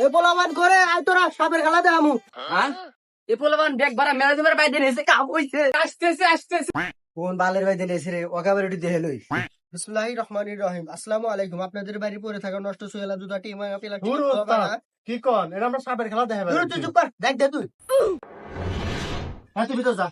এ পোলাবান করে আয় তোরা সাপের খেলা দে আমু। হ্যাঁ এ পোলাবান ব্যাগ ভাড়া মেলা দিবার বাইরে এসে কাম হইছে আসতেছে কোন বালের বাড়িতে লেছে রে ওকাবারিটি দেহে লই। বিসমিল্লাহির রহমানির রহিম। আসসালামু আলাইকুম। আপনাদের বাড়ি পড়ে থাকা নষ্ট সোয়েলা জুতাটি ইমাম আপিলা দূর ওস্তাদ, কি কন? এটা আমরা সাপের খেলা দেখাবে। তুই চুপ কর, দেখ দে তুই। হ্যাঁ, তুই ভিতর যা।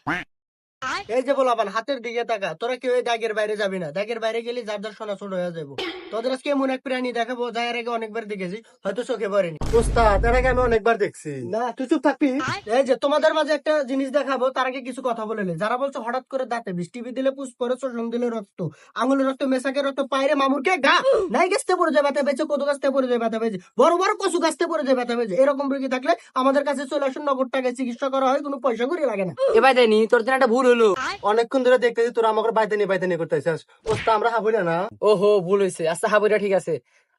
এই যে বলাবান হাতের দিকে তাকা, তোরা কেউ এই দাগের বাইরে যাবি না। দাগের বাইরে গেলে যার যার সোনা ছোট হয়ে যাবো। তোদের আজকে এমন এক প্রাণী দেখাবো যা এর আগে অনেকবার দেখেছি, হয়তো চোখে পড়েনি। ওস্তাদ, এর আগে আমি অনেকবার দেখছি। না তুই চুপ থাকবি। এই যে তোমাদের মাঝে একটা জিনিস দেখাবো, তার আগে কিছু কথা বলে নে। যারা বলছো হঠাৎ করে দাঁতে বিষ, টিভি দিলে পুষ পরে, চোষণ দিলে রক্ত, আঙুলের রক্ত, মেসাকে রক্ত, পায়রে মামুরকে গা নাই গাছতে পড়ে যায় ব্যথা পেয়েছে, কত গাছতে পড়ে যায় ব্যথা পেয়েছে, বড় বড় কচু গাছতে পড়ে যায় ব্যথা পেয়েছে। এরকম রোগী থাকলে আমাদের কাছে চলে আসুন, নগদ টাকায় চিকিৎসা করা হয়, কোনো পয়সা করে লাগে না। এবার দেয়নি তোর জন্য একটা ভুল হলো। অনেকক্ষণ ধরে দেখতেছি তোরা আমাকে বাইতে নিয়ে করতেছিস। ওস্তাদ, আমরা হাবুলে না। ওহো ভুল হয়েছে। আচ্ছা হাবুরা ঠিক আছে।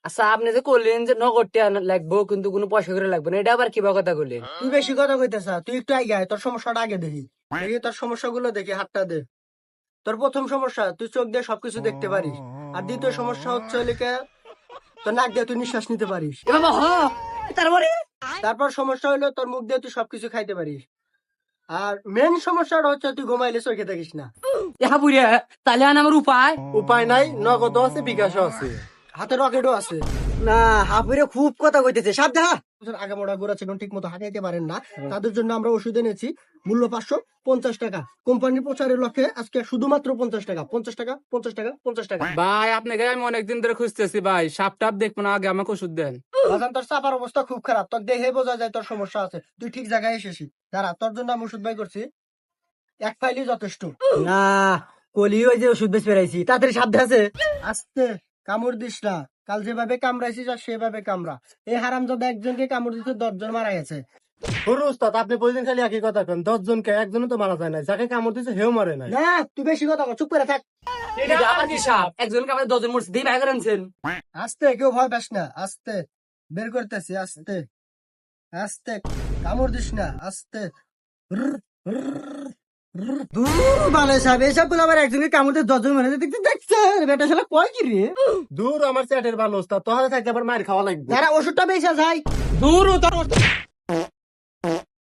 আচ্ছা আপনি যে করলেন যে নগদ টাকা লাগবো কিন্তু কোনো পয়সা করে লাগবে না, এটা আবার কি কথা করলেন? তুই বেশি কথা কইতেছ, তুই একটু আগে আয়, তোর সমস্যাটা আগে দেখি। দেখি তোর সমস্যাগুলো দেখি, হাতটা দে। তোর প্রথম সমস্যা, তুই চোখ দিয়ে সবকিছু দেখতে পারিস। আর দ্বিতীয় সমস্যা হচ্ছে লিখে তোর নাক দিয়ে তুই নিঃশ্বাস নিতে পারিস। এ বাবা হ তারপরে তারপর সমস্যা হলো তোর মুখ দিয়ে তুই সবকিছু খাইতে পারিস। আর মেন সমস্যাটা হচ্ছে তুই ঘুমাইলে চোখে থাকিস না। এ হাবুরা তাহলে আন আমার উপায়। উপায় নাই, নগদও আছে, বিকাশও আছে। হাতে রকেটও আছে। না হাবুরে খুব কথা কইতেছে, সাবধান। আগামোড়া গোড়া চিকন ঠিক মতো হাঁটাইতে পারেন না, তাদের জন্য আমরা ওষুধ এনেছি। মূল্য 550 টাকা। কোম্পানির প্রচারের লক্ষ্যে আজকে শুধুমাত্র 50 টাকা, 50 টাকা, 50 টাকা, 50 টাকা। ভাই আপনাকে আমি অনেকদিন ধরে খুঁজতেছি ভাই, সাপ টাপ দেখবো না, আগে আমাকে ওষুধ দেন। বাজান তোর চাপার অবস্থা খুব খারাপ, তোর দেখে বোঝা যায় তোর সমস্যা আছে। তুই ঠিক জায়গায় এসেছিস। দাঁড়া, তোর জন্য আমি ওষুধ বাই করছি, এক ফাইলই যথেষ্ট। না কলি ওই যে ওষুধ বেশ পেরাইছি, তাড়াতাড়ি সাবধান আছে। আস্তে, কামড় দিস না। কাল যেভাবে কামড়াইছিস আর সেভাবে কামড়া। এই হারামজাদা একজনকে কামড় দিতে 10 জন মারা গেছে। ধরো ওস্তাদ, আপনি প্রতিদিন খালি একই কথা কেন? 10 জনকে একজনও তো মারা যায় না, যাকে কামড় দিচ্ছে হেও মারে নাই। না তুই বেশি কথা বল, চুপ করে থাক। এটা আবার কি সাপ? একজনকে আমাদের 10 জন মরছে, দিয়ে ভাই করেছেন। আস্তে, কেউ ভয় পাস না। আস্তে, বের করতেছি। আস্তে আস্তে, কামড় দিস না। আস্তে। দূর, আমার চ্যাটের ভালো ওস্তাদ, তো হাতে থাকতে আবার মার খাওয়া লাগবে। যারা ওষুধটা বেঁচে যায়। দূর ও তোর